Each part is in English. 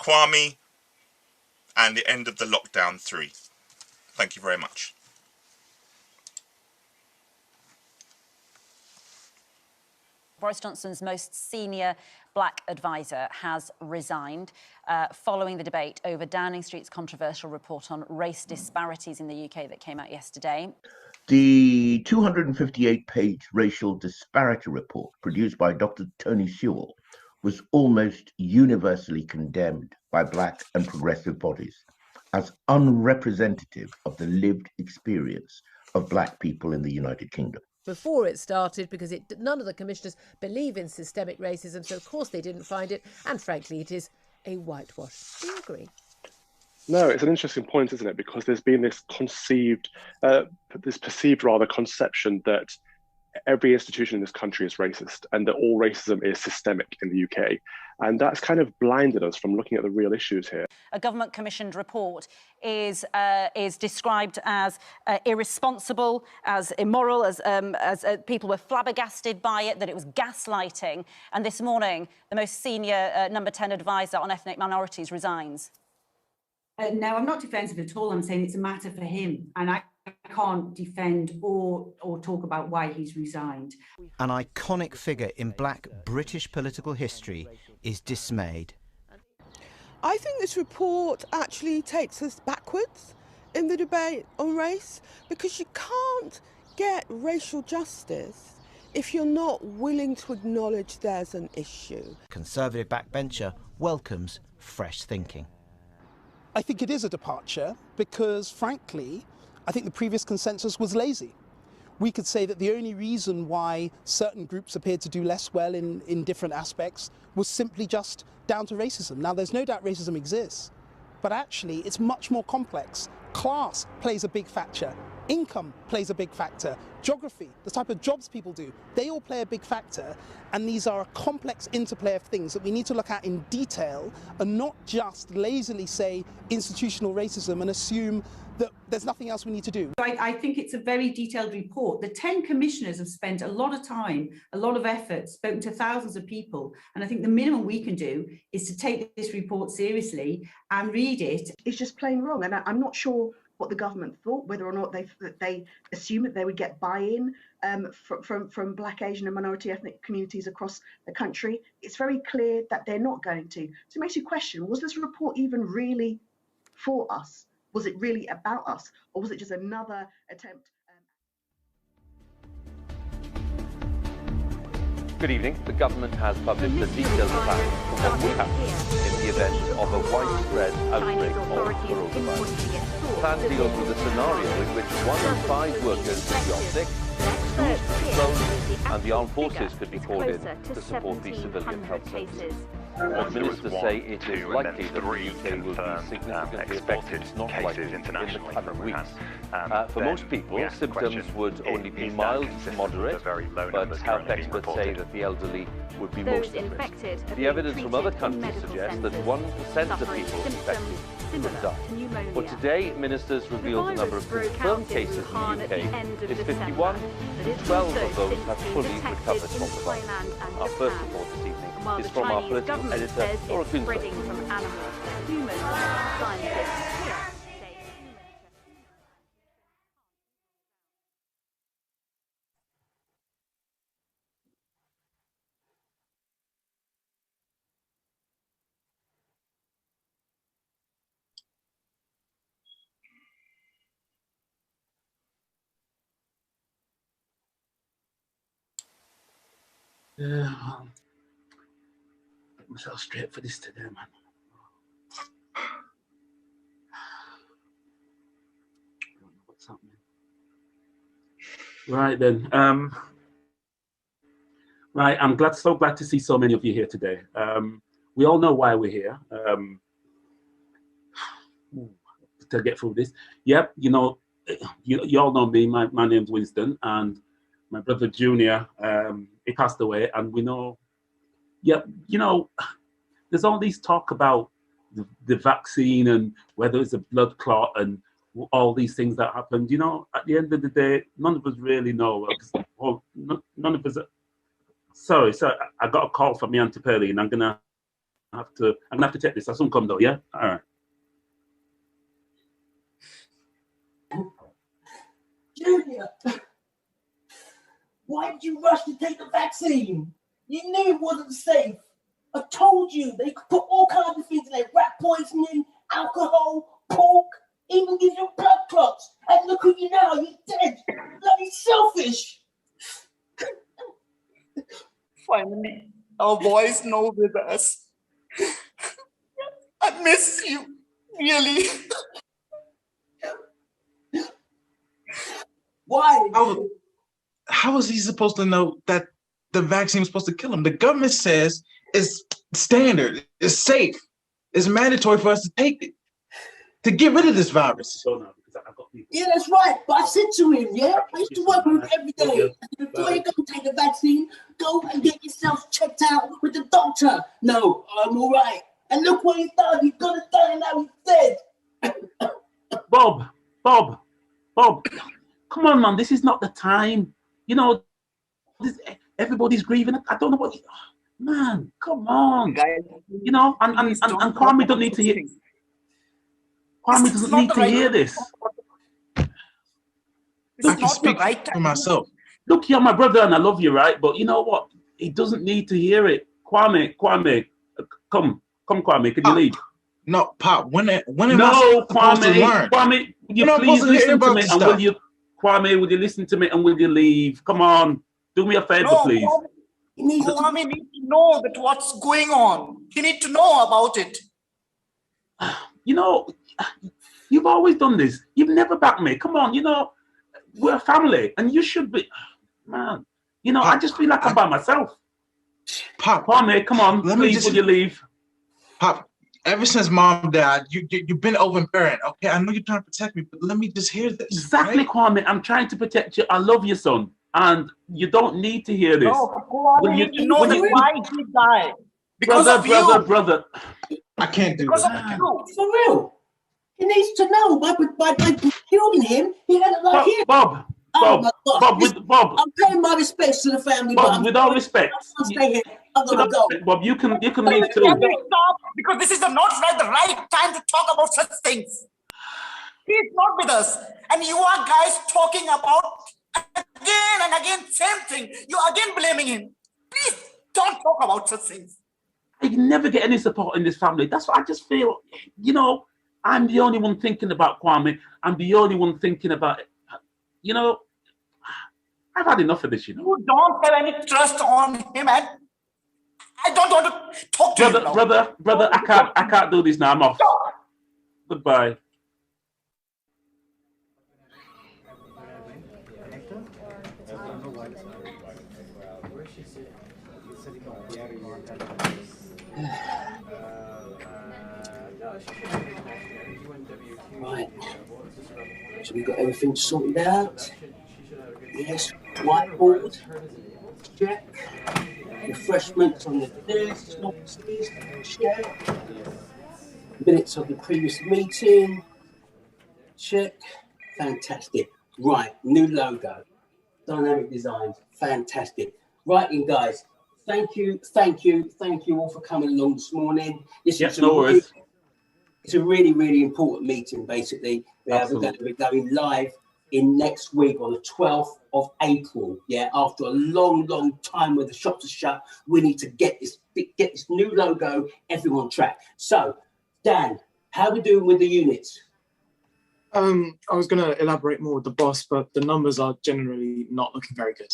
Kwame and the End of the Lockdown 3. Thank you very much. Boris Johnson's most senior black advisor has resigned following the debate over Downing Street's controversial report on race disparities in the UK that came out yesterday. The 258-page racial disparity report produced by Dr. Tony Sewell was almost universally condemned by black and progressive bodies as unrepresentative of the lived experience of black people in the United Kingdom. Before it started, because none of the commissioners believe in systemic racism, so of course they didn't find it, and frankly it is a whitewash. Do you agree? No, it's an interesting point, isn't it? Because there's been this perceived conception that every institution in this country is racist and that all racism is systemic in the UK. And that's kind of blinded us from looking at the real issues here. A government-commissioned report is described as irresponsible, as immoral, as people were flabbergasted by it, that it was gaslighting. And this morning, the most senior number 10 advisor on ethnic minorities resigns. No, I'm not defensive at all. I'm saying it's a matter for him. And I can't defend or talk about why he's resigned. An iconic figure in black British political history is dismayed. I think this report actually takes us backwards in the debate on race, because you can't get racial justice if you're not willing to acknowledge there's an issue. Conservative backbencher welcomes fresh thinking. I think it is a departure because, frankly, I think the previous consensus was lazy. We could say that the only reason why certain groups appeared to do less well in different aspects was simply just down to racism. Now, there's no doubt racism exists, but actually it's much more complex. Class plays a big factor. Income plays a big factor. Geography, the type of jobs people do, they all play a big factor. And these are a complex interplay of things that we need to look at in detail and not just lazily say institutional racism and assume that there's nothing else we need to do. I think it's a very detailed report. The 10 commissioners have spent a lot of time, a lot of effort, spoken to thousands of people. And I think the minimum we can do is to take this report seriously and read it. It's just plain wrong. And I'm not sure what the government thought, whether or not they assumed that they would get buy-in from Black, Asian and minority ethnic communities across the country. It's very clear that they're not going to. So it makes you question, was this report even really for us? Was it really about us? Or was it just another attempt? Good evening. The government has published a detailed plan for what would happen in the event of a widespread outbreak of coronavirus. The plan deals with a scenario in which 1 in 5 workers could be off sick, schools could be closed, and the armed forces could be called in to support the civilian health services. But ministers say it is likely that the UK will be significantly affected, not likely in the coming weeks. For most people, symptoms would only be mild to moderate, but health experts say that the elderly would be most at risk. The evidence from other countries suggests that 1% of people infected would die. But today, ministers revealed the number of confirmed cases in the UK is 51, and 12 of those have fully recovered from the virus. Our first report this evening is from our political editor, Laura Kunze. Put myself straight for this today, man. I don't know what's happening. Right then. Right, I'm so glad to see so many of you here today. We all know why we're here. To get through this. Yep, you know, you all know me. My name's Winston, and my brother Junior, he passed away, and we know. Yeah, you know, there's all these talk about the vaccine and whether it's a blood clot and all these things that happened. You know, at the end of the day, none of us really know. None of us. Sorry, I got a call from my Auntie Pearlie, and I'm gonna I'm gonna have to take this. I soon come though, yeah? All right. Junior, why did you rush to take the vaccine? You knew it wasn't safe. I told you they could put all kinds of things in there: rat poisoning, alcohol, pork, even give you blood clots. And look at you now, you're dead. Bloody selfish. Finally, our boys know with us. I miss you, really. Why? How is he supposed to know that the vaccine is supposed to kill him? The government says it's standard, it's safe, it's mandatory for us to take it to get rid of this virus. Yeah, that's right. But I said to him, yeah, I used to work with him every day. Before you go and take the vaccine, go and get yourself checked out with the doctor. No, I'm all right. And look what he's done. He's got it done and now he's dead. Bob, come on, man. This is not the time. You know, everybody's grieving. I don't know what. Man, come on. You know, and Kwame don't need to hear. Kwame doesn't need to hear this. I can speak for myself. Look, you're my brother and I love you, right? But you know what? He doesn't need to hear it. Kwame, come, Kwame, can you leave? No, Pop, when am no, I supposed to learn? Kwame, would you please listen to me and will you, Kwame, would you listen to me and will you leave? Come on, do me a favor, please. Kwame needs to know that what's going on. He needs to know about it. You know, you've always done this. You've never backed me. Come on, you know, we're a family and you should be, man. You know, Pop, I just feel like I'm by myself. Pop, Kwame, come on, please, will you leave? Pop, ever since Mom died, you've been overbearing. Okay, I know you're trying to protect me, but let me just hear this. Exactly, right? Kwame. I'm trying to protect you. I love you, son, and you don't need to hear this. No, Kwame, you know why he died. Because of you. Brother. I can't do because this. Because of you. For real. He needs to know by killing him, he had it like him. Bob. Oh Bob. I'm paying my respects to the family. Bob, with all respect. I'm stay here. I'm gonna go. Bob, you can leave too. Can we stop? Because this is not the right time to talk about such things. He's not with us. And you are guys talking about again and again, same thing. You are again blaming him. Please don't talk about such things. I never get any support in this family. That's what I just feel. You know, I'm the only one thinking about Kwame. I'm the only one thinking about it. You know, I've had enough of this, you know. You don't have any trust on him, and I don't want to talk to you now. Brother, I can't do this now. I'm off. Stop. Goodbye. Right. So we got everything sorted out. Yes, whiteboard. Check. Refreshments on the desk. Check. Minutes of the previous meeting. Check. Fantastic. Right, new logo. Dynamic designs. Fantastic. Right, in guys. Thank you all for coming along this morning. Yes, no worries. It's a really, really important meeting, basically. We're going to be going live in next week on the 12th of April. Yeah, after a long, long time where the shops are shut, we need to get this new logo, everyone on track. So, Dan, how are we doing with the units? I was going to elaborate more with the boss, but the numbers are generally not looking very good.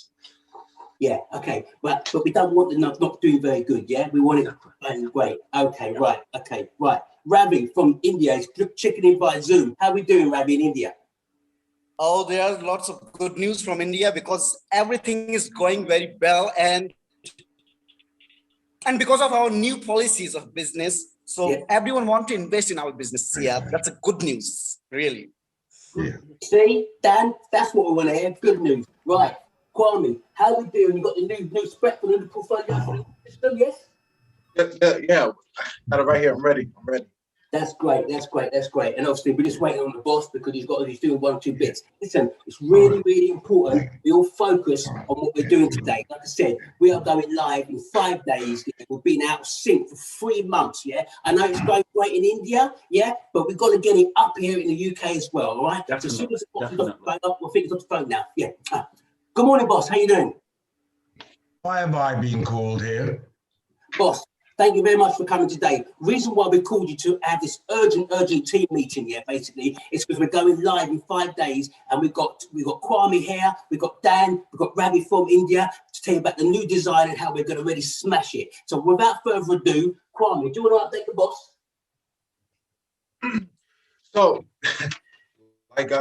Yeah, okay, but we don't want the not doing very good, yeah? We want it great. Okay, right. Ravi from India is checking in by Zoom. How are we doing, Ravi, in India? Oh, there are lots of good news from India because everything is going very well and because of our new policies of business. So everyone wants to invest in our business. Yeah, that's a good news, really. Yeah. See, Dan, that's what we want to hear. Good news. Right. Kwame, how are we doing? You got the new spread for the portfolio for the system, yes? Yeah. Got it right here. I'm ready. That's great. That's great. That's great. And obviously, we're just waiting on the boss because he's doing 1 or 2 bits. Listen, it's really, really important we all focus on what we're doing today. Like I said, we are going live in 5 days. Yeah? We've been out of sync for 3 months. Yeah, I know it's going great in India. Yeah, but we've got to get it up here in the UK as well. All right. So as soon as the boss is off the phone, we'll finish off the phone now. Yeah. Good morning, boss. How you doing? Why have I been called here? Boss, thank you very much for coming today. Reason why we called you to have this urgent team meeting here, basically, is because we're going live in 5 days, and we've got Kwame here, we've got Dan, we've got Ravi from India to tell you about the new design and how we're going to really smash it. So without further ado, Kwame, do you want to update the boss? So, like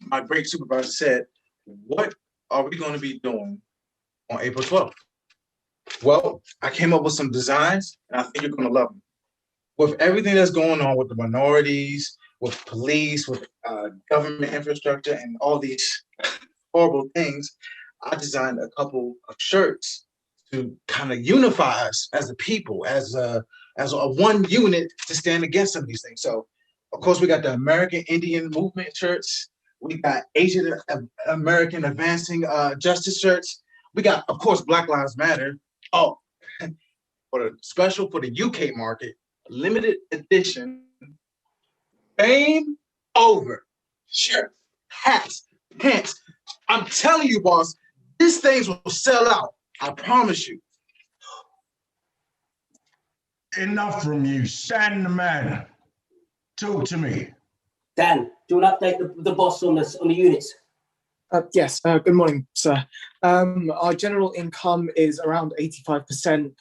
my great supervisor said, what are we going to be doing on April 12th? Well, I came up with some designs, and I think you're going to love them. With everything that's going on with the minorities, with police, with government infrastructure, and all these horrible things, I designed a couple of shirts to kind of unify us as a people, as a one unit to stand against some of these things. So, of course, we got the American Indian Movement shirts. We got Asian American Advancing Justice shirts. We got, of course, Black Lives Matter. Oh, for the special for the UK market, limited edition, fame over shirts, hats, pants. I'm telling you, boss, these things will sell out. I promise you. Enough from you. Stan the man. Talk to me. Dan, do you want to update the boss on the units? Yes, good morning, sir. Our general income is around 85%,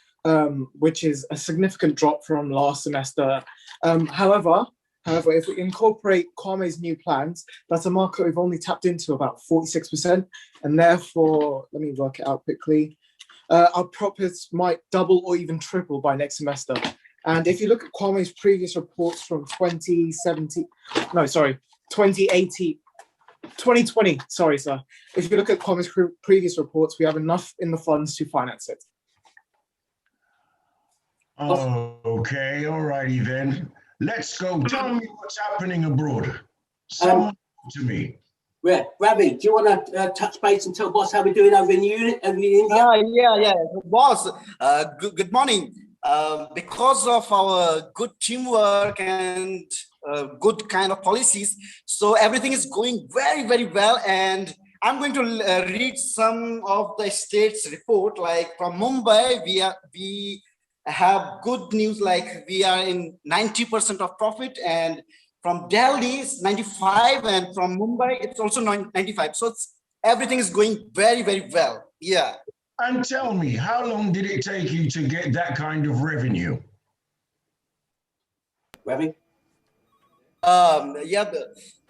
which is a significant drop from last semester. However, if we incorporate Kwame's new plans, that's a market we've only tapped into about 46%, and therefore, let me work it out quickly, our profits might double or even triple by next semester. And if you look at Kwame's previous reports from 2020, sorry, sir. If you look at Kwame's previous reports, we have enough in the funds to finance it. Okay, all righty then. Let's go. Tell me what's happening abroad. Someone to me. Yeah, Ravi, do you want to touch base and tell boss how we're doing over in India? Yeah. Boss, good morning. Because of our good teamwork and good kind of policies, so everything is going very, very well. And I'm going to read some of the state's report. Like from Mumbai, we have good news, like we are in 90% of profit, and from Delhi it's 95, and from Mumbai it's also 95. So everything is going very, very well. Yeah. And tell me, how long did it take you to get that kind of revenue? Ravi? Yeah,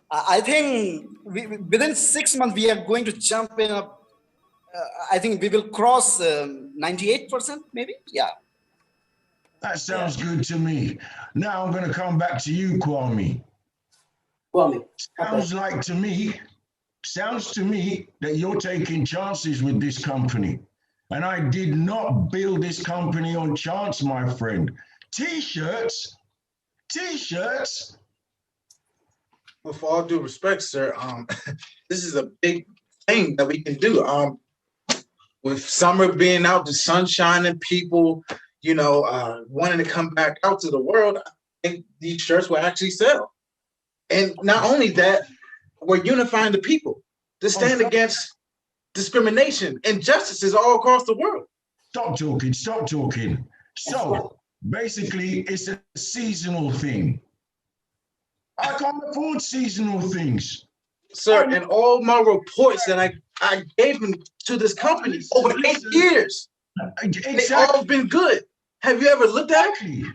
I think within 6 months we are going to jump in. I think we will cross 98%, maybe. Yeah. That sounds good to me. Now I'm going to come back to you, Kwame. Kwame. Sounds to me that you're taking chances with this company. And I did not build this company on chance, my friend. T-shirts. With all due respect, sir, this is a big thing that we can do. With summer being out, the sun shining, people, wanting to come back out to the world, I think these shirts will actually sell. And not only that, we're unifying the people to stand against discrimination, injustices all across the world. Stop talking. So basically, it's a seasonal thing. I can't afford seasonal things. Sir, and all my reports that I gave them to this company over 8 years, they've all been good. Have you ever looked at it?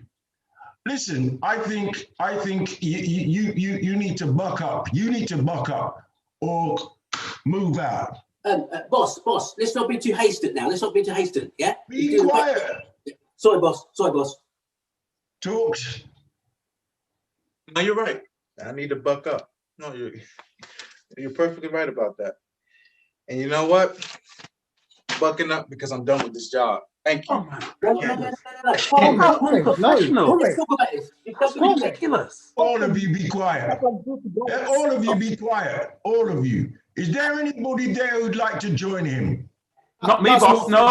Listen, I think you need to buck up. You need to buck up or move out. Boss, let's not be too hasty now. Yeah? Be quiet. Sorry, boss. Talk. No, you're right. I need to buck up. No, you're perfectly right about that. And you know what? Bucking up because I'm done with this job. Thank you. Unprofessional. Let's talk about this. That's ridiculous. All of you be quiet. All of you be quiet. All of you. Is there anybody there who'd like to join him? Not me, boss. No.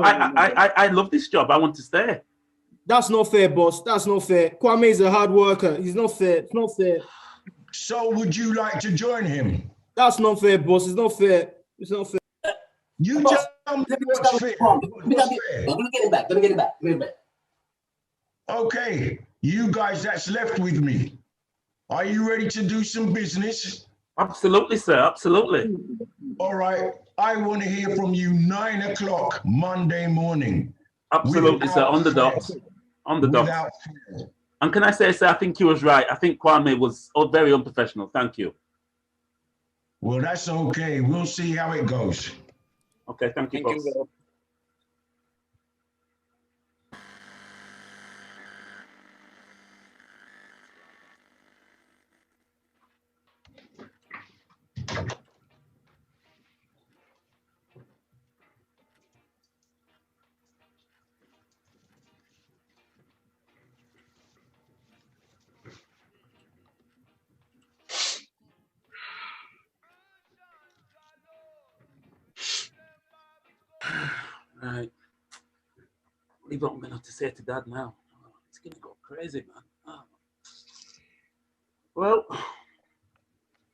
I love this job. I want to stay. That's not fair, boss. That's not fair. Kwame is a hard worker. He's not fair. It's not fair. So would you like to join him? That's not fair, boss. It's not fair. It's not fair. You boss, tell me what's fair. Let me get it back. Let me get it back. Okay, you guys that's left with me. Are you ready to do some business? Absolutely, sir. Absolutely. All right. I want to hear from you 9 o'clock Monday morning. Absolutely, sir. On the dot. On the dot. And can I say, sir, I think you was right. I think Kwame was very unprofessional. Thank you. Well, that's okay. We'll see how it goes. Okay, thank you, boss. Right. What are I'm going to have to say to Dad now? Oh, it's going to go crazy, man. Oh. Well,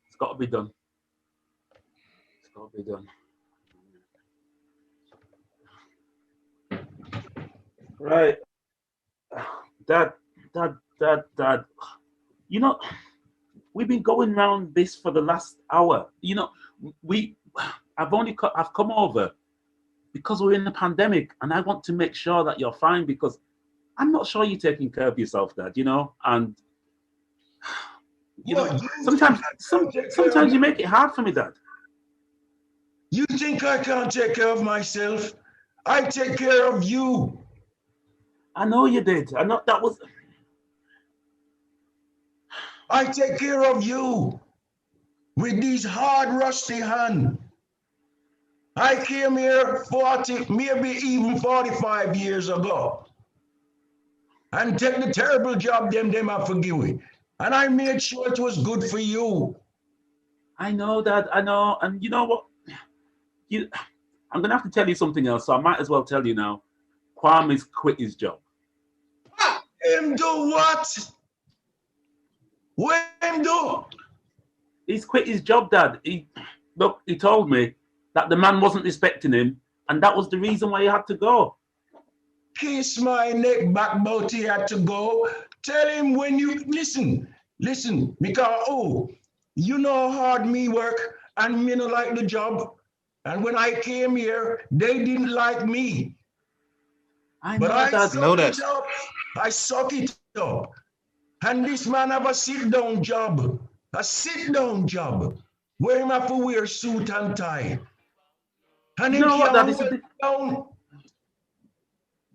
it's got to be done. It's got to be done. Right. Dad. You know, we've been going around this for the last hour. You know, I've come over because we're in the pandemic, and I want to make sure that you're fine, because I'm not sure you're taking care of yourself, Dad, you know, and you know, sometimes you make it hard for me, Dad. You think I can't take care of myself? I take care of you. I know you did. I know that was. I take care of you with these hard, rusty hands. I came here 40, maybe even 45 years ago, and take the terrible job them have forgiven. And I made sure it was good for you. I know, Dad. I know. And you know what? I'm going to have to tell you something else, so I might as well tell you now. Kwame's quit his job. Him do what? What him do? He's quit his job, Dad. He told me that the man wasn't respecting him, and that was the reason why he had to go. Kiss my neck back, but he had to go. Tell him when you listen, because you know how hard me work, and me no like the job. And when I came here, they didn't like me. I know that. I suck it up. And this man have a sit-down job. A sit-down job. Where him have to wear suit and tie. And you know what, Dad?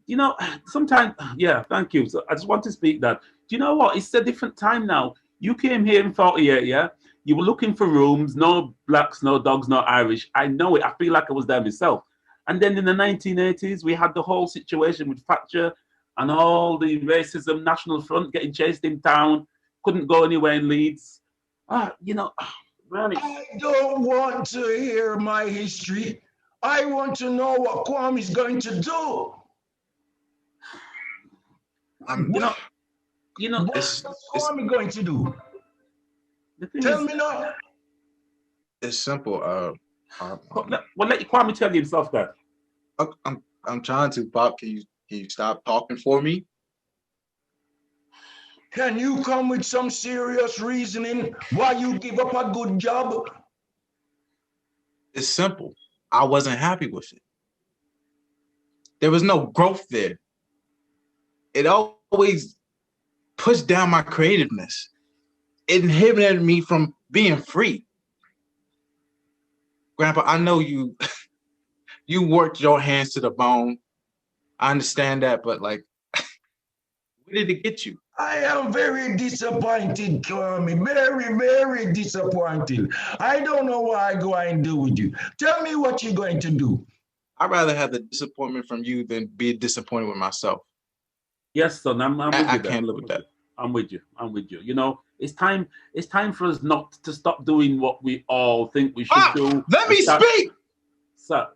You know, sometimes, yeah, thank you. So I just want to speak that. Do you know what? It's a different time now. You came here in 48, yeah? You were looking for rooms, no blacks, no dogs, no Irish. I know it. I feel like I was there myself. And then in the 1980s, we had the whole situation with Thatcher and all the racism, National Front getting chased in town, couldn't go anywhere in Leeds. You know, really. I don't want to hear my history. I want to know what Kwame is going to do. You know, what's Kwame going to do? Tell me now. It's simple. Well, let Kwame tell you himself that. I'm trying to, Bob. Can you stop talking for me? Can you come with some serious reasoning why you give up a good job? It's simple. I wasn't happy with it. There was no growth there. It always pushed down my creativeness. It inhibited me from being free. Grandpa, I know you worked your hands to the bone. I understand that, but like, where did it get you? I am very disappointed, Kwame. Very, very disappointed. I don't know what I'm going to do with you. Tell me what you're going to do. I'd rather have the disappointment from you than be disappointed with myself. Yes, son, I'm with you. I can't live with that. I'm with you. I'm with you. You know, it's time for us not to stop doing what we all think we should do. Let me speak. Sir.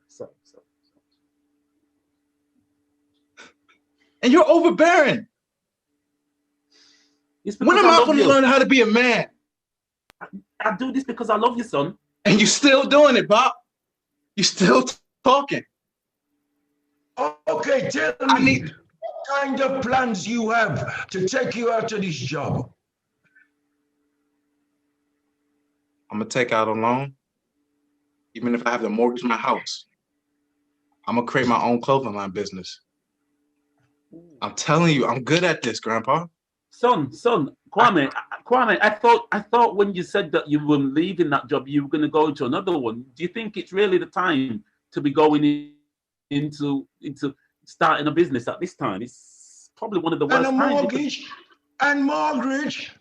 And you're overbearing. When am I going to learn how to be a man? I do this because I love you, son. And you're still doing it, Bob. You're still talking. Okay, tell me what kind of plans you have to take you out of this job. I'm going to take out a loan. Even if I have to mortgage my house. I'm going to create my own clothing line business. I'm telling you, I'm good at this, Grandpa. Son, Kwame, I thought when you said that you were leaving that job, you were going to go into another one. Do you think it's really the time to be going into starting a business at this time? It's probably one of the worst times. And mortgage.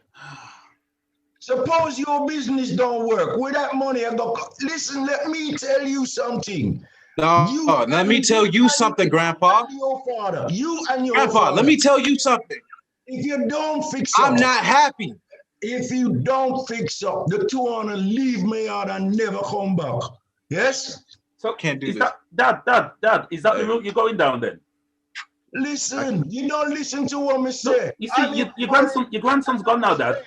Suppose your business don't work. With that money, listen, let me tell you something. No, let me tell you something, Grandpa. Your father, you and your Grandpa, father. let me tell you something. If you don't fix I'm up, not happy. If you don't fix up, the two want to leave me out and never come back. Yes? So can't do this. Dad, is that the route you're going down then? Listen, you don't listen to what me say. You see, your grandson's gone now, Dad.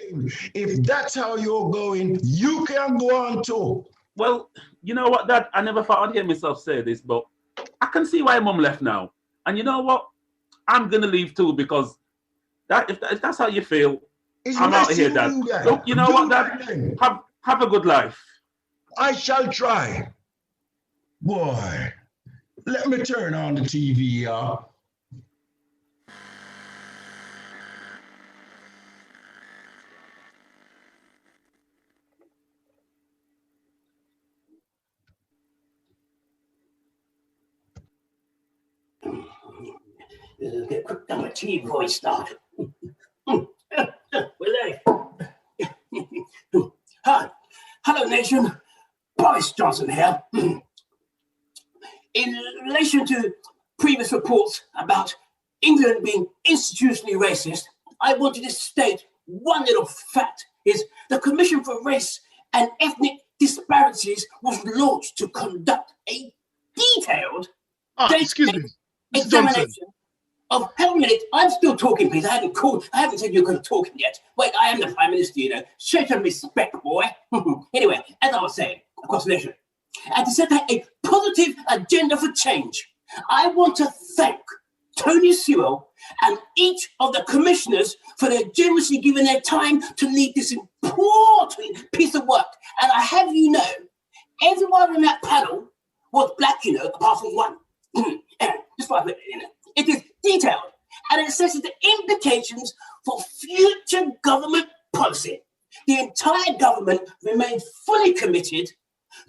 If that's how you're going, you can go on too. Well, you know what, Dad? I never thought I'd hear myself say this, but I can see why Mum left now. And you know what? I'm gonna leave too because if that's how you feel, I'm out of here, Dad. Look, you know what, Dad? Have a good life. I shall try. Boy, let me turn on the TV, y'all. Get a quick cup of tea before we start. We're there. Hi. Hello, nation. Boris Johnson here. In relation to previous reports about England being institutionally racist, I wanted to state one little fact is the Commission for Race and Ethnic Disparities was launched to conduct a detailed examination of how minute. I'm still talking, please. I haven't said you're going to talk yet. Wait, I am the Prime Minister, you know. Show some respect, boy. Anyway, as I was saying, across the nation, and to set out a positive agenda for change, I want to thank Tony Sewell and each of the commissioners for their generously giving their time to lead this important piece of work. And I have you know, everyone in that panel was black, you know, apart from one. Just like that, you know. It is detailed and it assesses the implications for future government policy. The entire government remains fully committed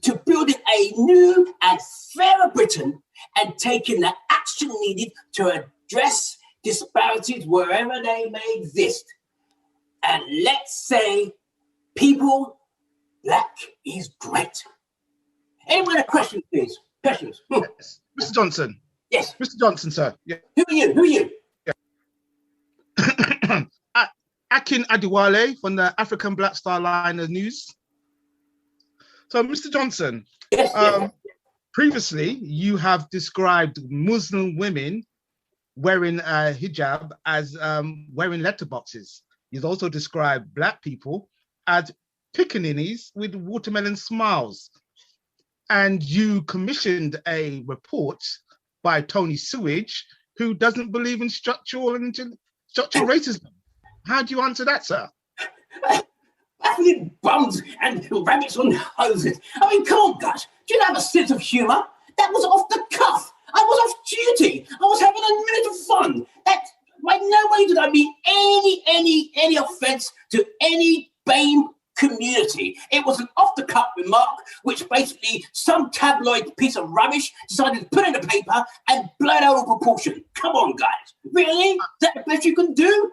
to building a new and fairer Britain and taking the action needed to address disparities wherever they may exist. And let's say people, black is great. Anyone have questions, please? Questions? Mr. Johnson. Yes. Mr. Johnson, sir. Yeah. Who are you? Yeah. Akin Adiwale from the African Black Star Liner News. So, Mr. Johnson, previously you have described Muslim women wearing a hijab as wearing letterboxes. You've also described black people as pickaninnies with watermelon smiles. And you commissioned a report by Tony Sewage, who doesn't believe in structural racism. How do you answer that, sir? Bums and rabbits on hoses. I mean, come on, guys. Do you have a sense of humour? That was off the cuff. I was off duty. I was having a minute of fun. That, like, no way did I mean any offence to any BAME community. It was an off-the-cuff remark, which basically some tabloid piece of rubbish decided to put in the paper and blow it out of proportion. Come on, guys. Really? Is that the best you can do?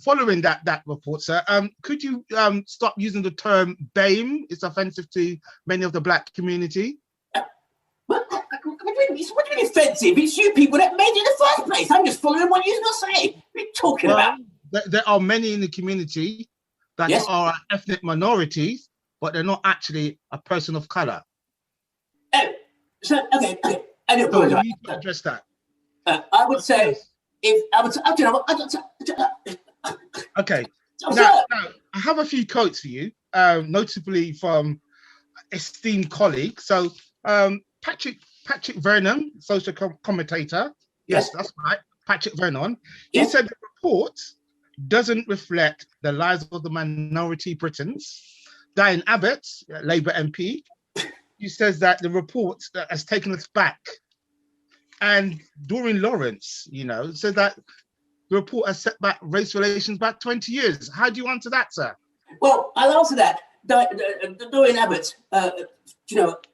Following that report, sir, could you stop using the term BAME? It's offensive to many of the black community. what do you mean offensive? It's you people that made it in the first place. I'm just following what you're going to say. What are you talking about? There are many in the community that are ethnic minorities, but they're not actually a person of color. Oh, so okay. I do apologize. So you need to address that. I would say Okay. Now, I have a few quotes for you, notably from esteemed colleagues. So Patrick Vernon, social commentator. Yes, that's right. Patrick Vernon. He said the report doesn't reflect the lives of the minority Britons. Diane Abbott, Labour MP, he says that the report has taken us back. And Doreen Lawrence, said that the report has set back race relations back 20 years. How do you answer that, sir? Well, I'll answer that. Doreen Abbott,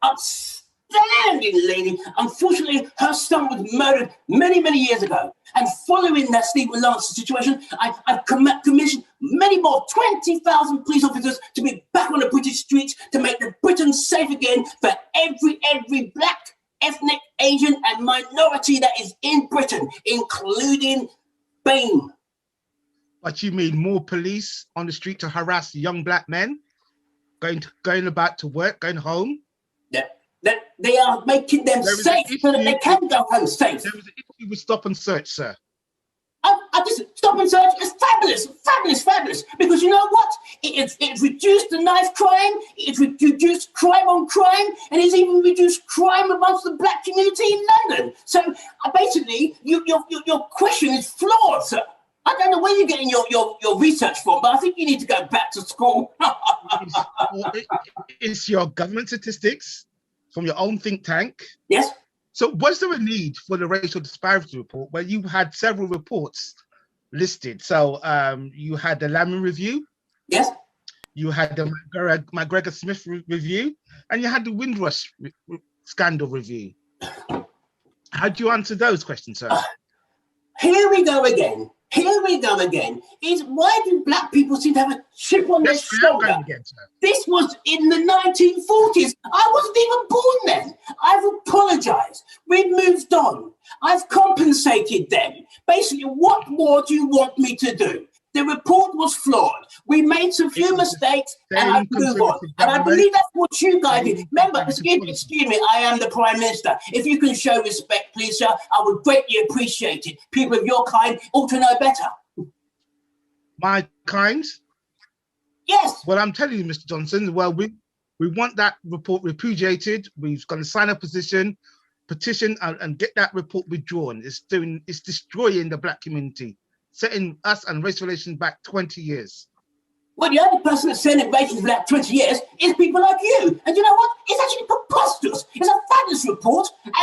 outstanding lady. Unfortunately, her son was murdered many, many years ago. And following that Stephen Lance situation, I've commissioned many more 20,000 police officers to be back on the British streets to make the Britain safe again for every black, ethnic, Asian and minority that is in Britain, including BAME. But you mean more police on the street to harass young black men going about to work, going home? That they are making them safe so that they can go home safe. There was an issue with stop and search, sir. I just stop and search is fabulous. Because you know what? It's reduced the knife crime, it's reduced crime on crime, and it's even reduced crime amongst the black community in London. So basically, your question is flawed, sir. I don't know where you're getting your research from, but I think you need to go back to school. It's your government statistics from your own think tank. Yes. So was there a need for the racial disparity report where you had several reports listed? So you had the Laming Review. Yes. You had the McGregor Smith review, and you had the Windrush scandal review. How do you answer those questions, sir? Here we go again. Is why do black people seem to have a chip on their shoulder? This was in the 1940s. I wasn't even born then. I've apologized. We've moved on. I've compensated them. Basically, what more do you want me to do? The report was flawed. We made some few mistakes and I move on. And I believe that's what you guys did. Remember, excuse me, I am the Prime Minister. If you can show respect, please, sir, I would greatly appreciate it. People of your kind ought to know better. My kind? Yes. Well, I'm telling you, Mr. Johnson, well, we want that report repudiated. We've got to sign a petition and get that report withdrawn. It's destroying the black community, setting us and race relations back 20 years. Well, the only person that's setting relations back 20 years is people like you. And you know what? It's actually preposterous. It's a fabulous report. And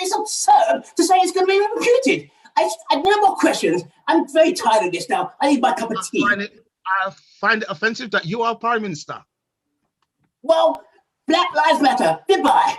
it's absurd to say it's going to be reputed. I no more questions. I'm very tired of this now. I need my cup of tea. I find it offensive that you are Prime Minister. Well, Black Lives Matter. Goodbye.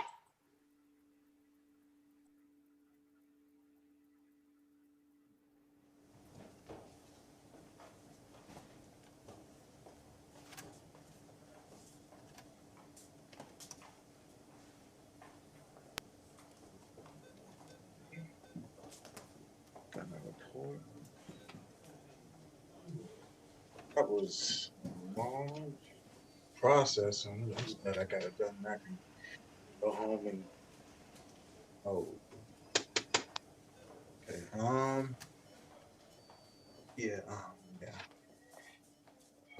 That was a long process. I'm just glad I got it done. I can go home and okay. Yeah.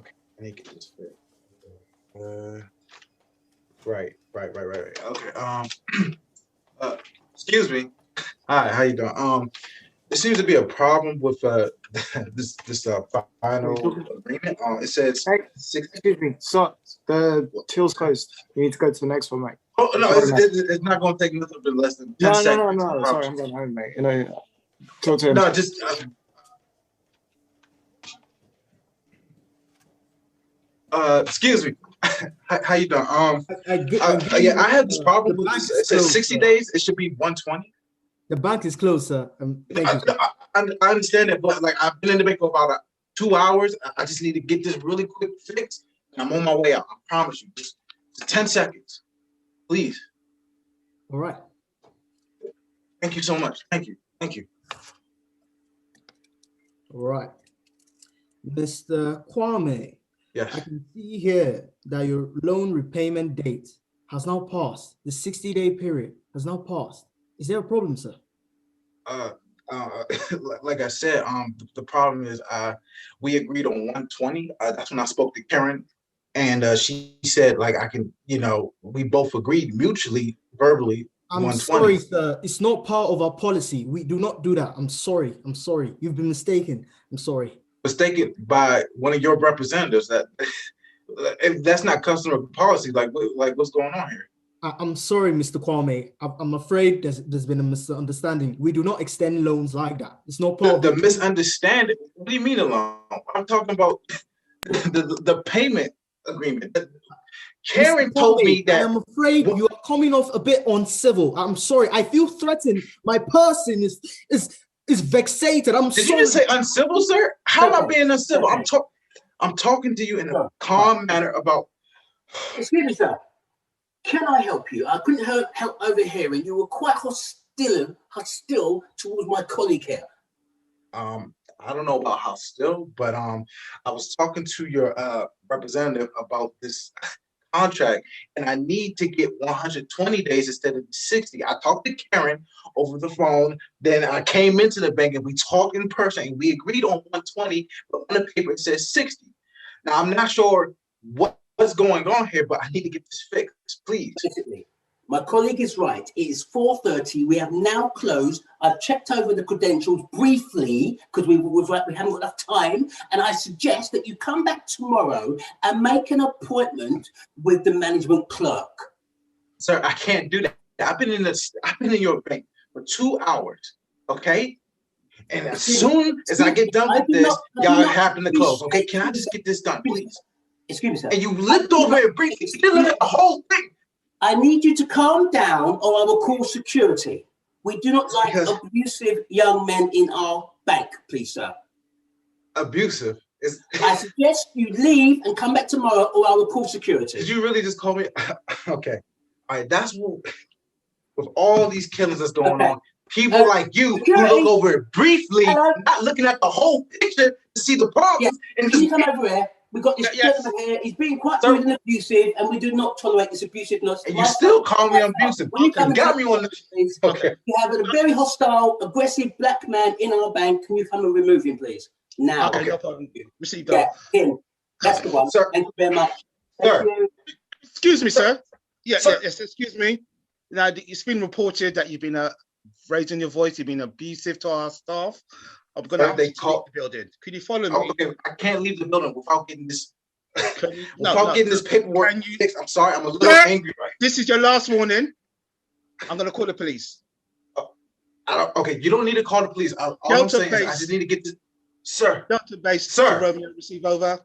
Okay. I need to get this fit. Right. Okay. Excuse me. Hi. How you doing? There seems to be a problem with this final agreement. It says excuse me. So the till's closed. You need to go to the next one, mate. Oh no, it's not going to take nothing but less than 10 seconds. No. Sorry, I'm going home, mate. You know, talk to him. No, just. Excuse me. How you doing? I have this problem with this. It says 60 days. It should be 120. The bank is closed, sir. Thank you. I understand that, but like I've been in the bank for about 2 hours. I just need to get this really quick fixed, and I'm on my way out. I promise you. Just 10 seconds, please. All right. Thank you so much. Thank you. Thank you. All right. Mr. Kwame, yes. I can see here that your loan repayment date has now passed. The 60-day period has now passed. Is there a problem, sir? Like I said, the problem is we agreed on 120. That's when I spoke to Karen, and she said like I can, we both agreed mutually, verbally. I'm 120. sorry, sir. It's not part of our policy. We do not do that. I'm sorry. I'm sorry. You've been mistaken. I'm sorry. Mistaken by one of your representatives. That if that's not customer policy, like what's going on here? I'm sorry, Mr. Kwame. I'm afraid there's been a misunderstanding. We do not extend loans like that. It's not part of the misunderstanding. What do you mean a loan? I'm talking about the payment agreement. Karen told me that. I'm afraid you are coming off a bit uncivil. I'm sorry. I feel threatened. My person is vexated. I'm sorry. Did you just say uncivil, sir? How am I being uncivil? I'm talking to you in a calm manner about. Excuse me, sir. Can I help you? I couldn't help overhearing. You were quite hostile towards my colleague here. I don't know about hostile, but I was talking to your representative about this contract, and I need to get 120 days instead of 60. I talked to Karen over the phone, then I came into the bank and we talked in person and we agreed on 120, but on the paper it says 60. Now I'm not sure what's going on here, but I need to get this fixed, please. Basically, my colleague is right. It is 4:30. We have now closed. I've checked over the credentials briefly because we haven't got enough time. And I suggest that you come back tomorrow and make an appointment with the management clerk. Sir, I can't do that. I've been in your bank for 2 hours, okay? And as soon as I get done with this, y'all happen to close. Okay, can I just get this done, please? Excuse me, sir. And you looked over it briefly, still look at the whole thing. I need you to calm down or I will call security. We do not like abusive young men in our bank, please, sir. Abusive? I suggest you leave and come back tomorrow or I will call security. Did you really just call me? Okay. All right, that's what, with all these killings that's going on, people like you who look over it briefly, not looking at the whole picture to see the problems. And can you come over here? We've got this gentleman here. He's being quite rude and abusive, and we do not tolerate this abusiveness. And you still call me abusive. You got me on the. Okay. You have a very hostile, aggressive black man in our bank. Can you come and remove him, please? Now. Okay, no problem. Receive that. Yeah, him. That's the one. Sir. Thank you very much. Sir. Excuse me, sir. Yes, excuse me. Now, it's been reported that you've been raising your voice, you've been abusive to our staff. I'm going to have to leave the building. Could you follow me? Okay, I can't leave the building without getting this. Getting this paperwork fixed. I'm sorry, I'm a little angry right now. This is your last warning. I'm going to call the police. Okay, you don't need to call the police. All I'm saying is I just need to get this. Sir. Delta Base, sir. Romeo, receive over.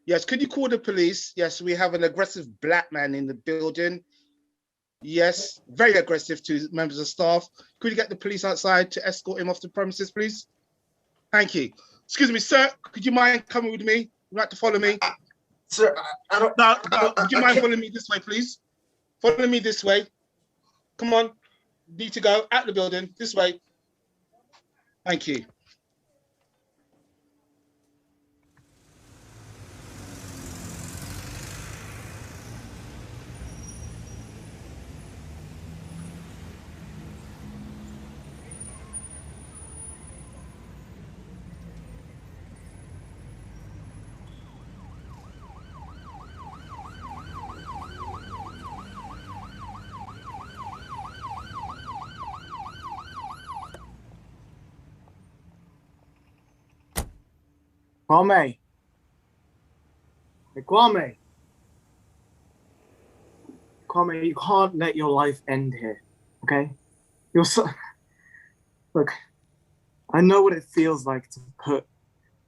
Yes, could you call the police? Yes, we have an aggressive black man in the building. Yes, very aggressive to members of staff. Could you get the police outside to escort him off the premises, please? Thank you. Excuse me, sir. Could you mind coming with me? You'd like to follow me? Sir, I don't. No, would you mind following me this way, please? Follow me this way. Come on. Need to go out the building this way. Thank you. Kwame. Hey, Kwame. Kwame, you can't let your life end here, okay? Look, I know what it feels like to put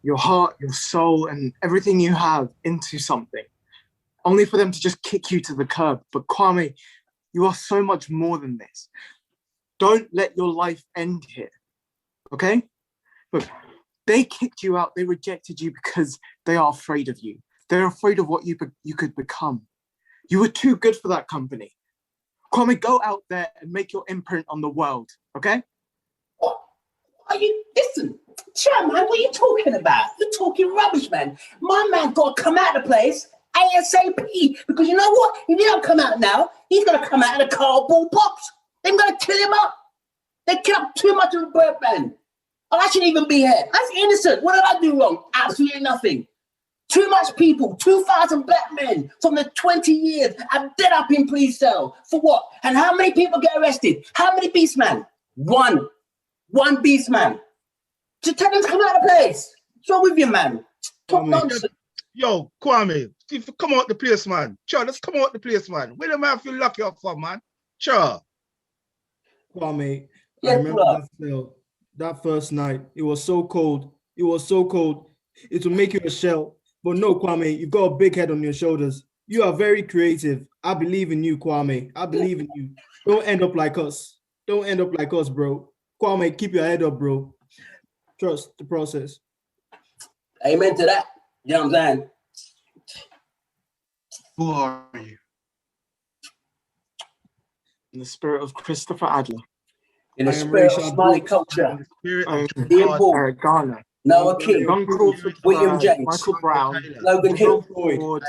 your heart, your soul, and everything you have into something, only for them to just kick you to the curb. But Kwame, you are so much more than this. Don't let your life end here, okay? Look, they kicked you out, they rejected you because they are afraid of you. They're afraid of what you could become. You were too good for that company. Kwame, go out there and make your imprint on the world, okay? What are you? Listen, Chairman, what are you talking about? You're talking rubbish, man. My man got to come out of the place ASAP, because you know what? If he don't come out now, he's going to come out in a cardboard box. They're going to kill him up. They kill up too much of a bird man. Oh, I shouldn't even be here. That's innocent. What did I do wrong? Absolutely nothing. Too much people, 2,000 black men from the 20 years have dead up in police cell. For what? And how many people get arrested? How many beastmen? One beastman. Just tell them to come out of the place. What's wrong with you, man? Talk nonsense. Yo, Kwame, come out the place, man. Sure, let's come out the place, man. Where the man feel lucky up for, man? Sure. Kwame, Yes, I remember that first night. It was so cold. It was so cold. It will make you a shell. But no, Kwame, you've got a big head on your shoulders. You are very creative. I believe in you, Kwame. I believe in you. Don't end up like us. Don't end up like us, bro. Kwame, keep your head up, bro. Trust the process. Amen to that. You know what I'm saying? Who are you? In the spirit of Christopher Adler. In the spirit of Smiley culture. Ian Paul. Garner. Noah King, William James, Michael Brown, Logan Hill,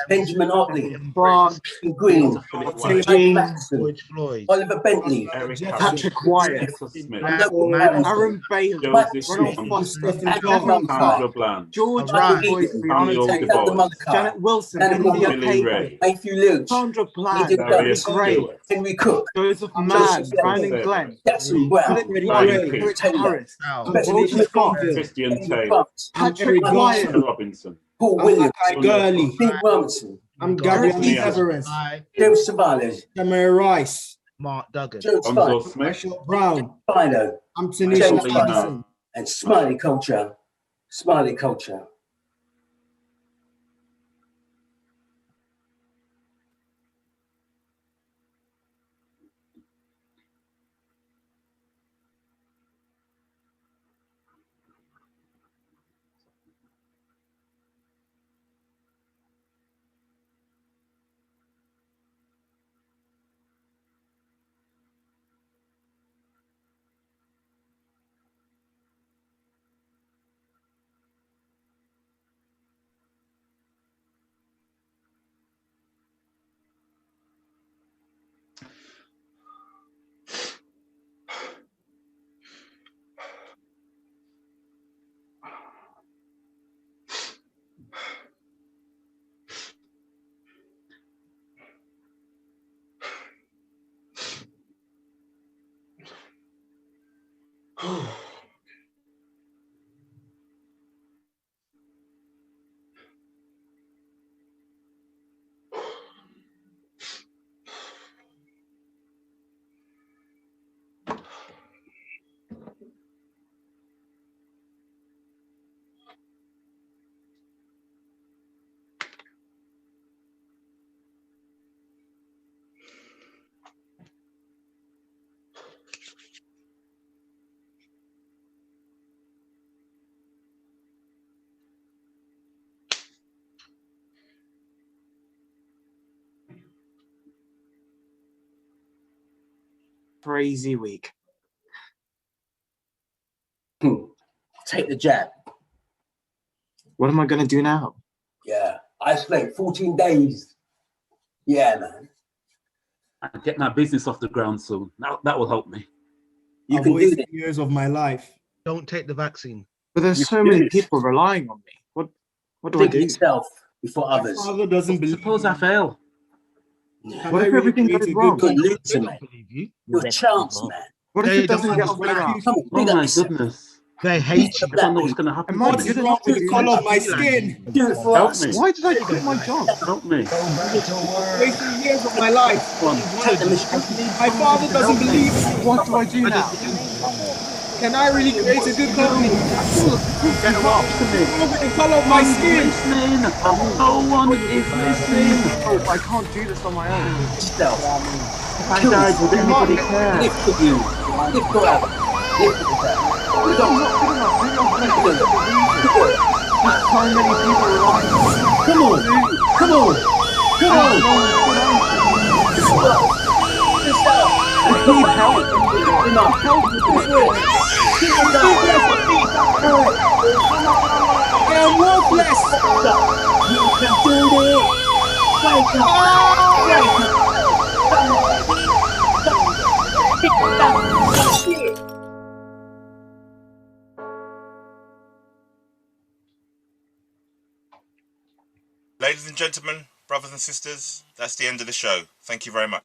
Benjamin Otley, Frank Green, James, Oliver Bentley, Patrick Wyatt, Aaron Bailey, Ronald Foster, George Floyd, Janet Wilson, India Payne, Matthew Lynch, Sandra Bland, Gray, Henry Cook, Joseph Mann, Brandon Glenn, Jackson Brown, Rich Harris, Walter Scott, Christian Taylor, Patrick Wyatt, Robinson, Paul Williams, Gurley. Steve Robinson, I'm Gabriel Severance. James Savali, Tamara Rice. Mark Duggan. Gonzo Smith, Marshall Brown. Philo, I'm James Tanisha Brown, Johnson. and Smiley culture. Smiley culture. crazy week. Take the jab. What am I going to do now? Yeah, isolate 14 days. Yeah, man. I'm getting that business off the ground soon. That will help me. You can do it. Years of my life. Don't take the vaccine. But there's so many people relying on me. What do I do? Yourself before others. My father doesn't believe. Suppose I fail. What if everything goes wrong? Good losing, man. Your chance, man. What if it doesn't get off the ground? Oh my goodness. They hate you. I don't know what's going to happen. Am I to me. good enough to The color of my skin. Help me. Why did I quit my job? Help me. Wasting years of my life. My father doesn't believe. What do I do now? Can I really create a good company? Get off to me. The color of my skin. Listening. No one is listening. Oh, I can't do this on my own. If I died, would anybody care? Lift with you. Lift go out. Lift with that. I'm not good enough. Maybe I'm not good enough. There's so many people relying on me. Come on. Come on. Come on. Come on. Just need help. Help with I am worthless. You can do it. Wake up. Wake up. Ladies and gentlemen, brothers and sisters, that's the end of the show. Thank you very much.